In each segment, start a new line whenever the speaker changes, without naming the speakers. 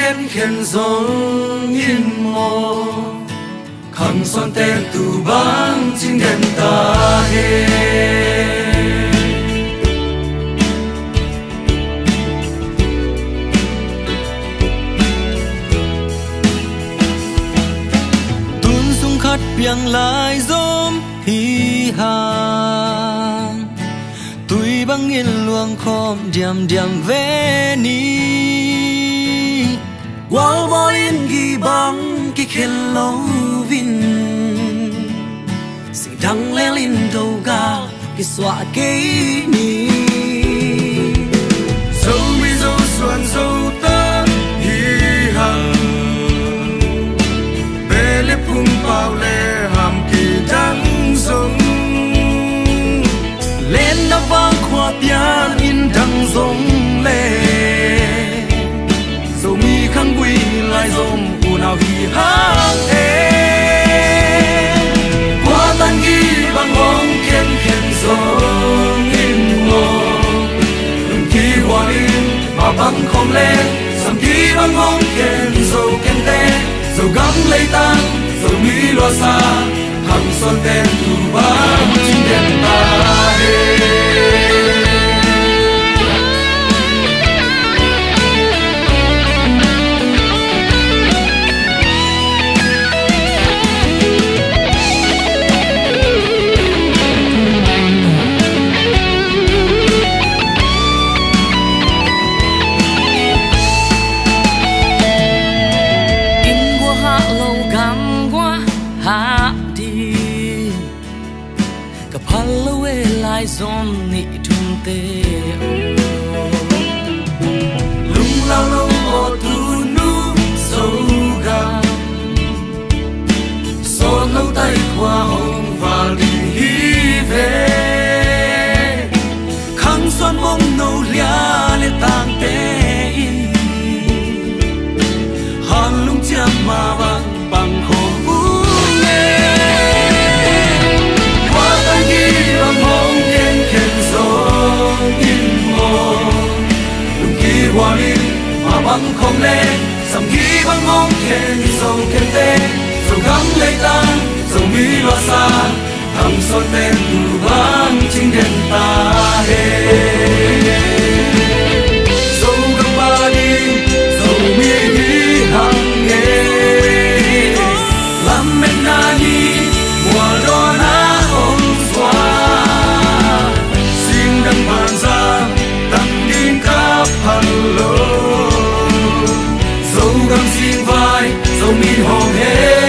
khen khen giống in mô khăng son tên tu bang chính đêm ta he tuôn sung khát biang lại dôm hi hàng tui bang in luang khom diam diam ve ni wal bo in gi bang ki khen lo vin si dang le lin do ga ki swa ke ni zo mi zo suan zo ta hi hang be le pung pao le ham ki dang zong lên nó vang khoa pian in dang zong le zo mi khang quy lại zom u nào hi hang e qua tan gi bang hong khen khen zong in mo lung ki hoa in mà bang không lên sam ki bang hong khen zo ken te zo gam lấy tan zo mi lo sa hằng son tên tu bang chính đêm ta zom ni thung te lung lao lo o tu nu so ga so lo tai khoa hong và li hi ve khang son mong no lia le tang te in han lung chiam ma bang bang ho hoa in mà băng không lên sầm ghi băng hong khen dầu khen tê dầu gắng lấy tan dầu mi loa xa thằng son tên tu bang chính đêm ta he dầu gắng ba đi dầu mi hi hằng nghe làm men na ni mùa đó na ôm xoa xin đăng bàn ra tăng din cáp hello dấu gam xin vai dấu mi hồng hê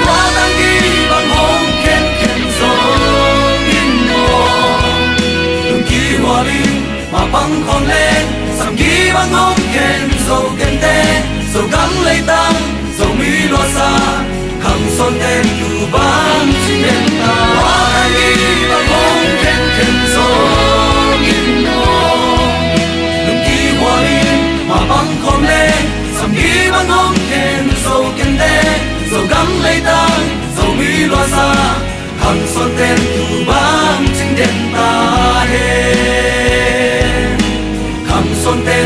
qua tăng đi bằng hồng khen khen gió in mô đừng kỳ hoa linh mà băng còn lên sầm ghi bằng hồng khen dấu khen tê dấu gắng lấy tăng dấu mi loa xa hằng son tên tu bang chính đêm ta qua đi bằng hồng khen khen gió in mô đừng kỳ hoa linh mà băng còn lên sầm ghi bằng hồng khen dấu khen tê dấu gắng lấy tăng dấu mi loa xa hằng son tên tu bang chính đêm ta he hằng son tên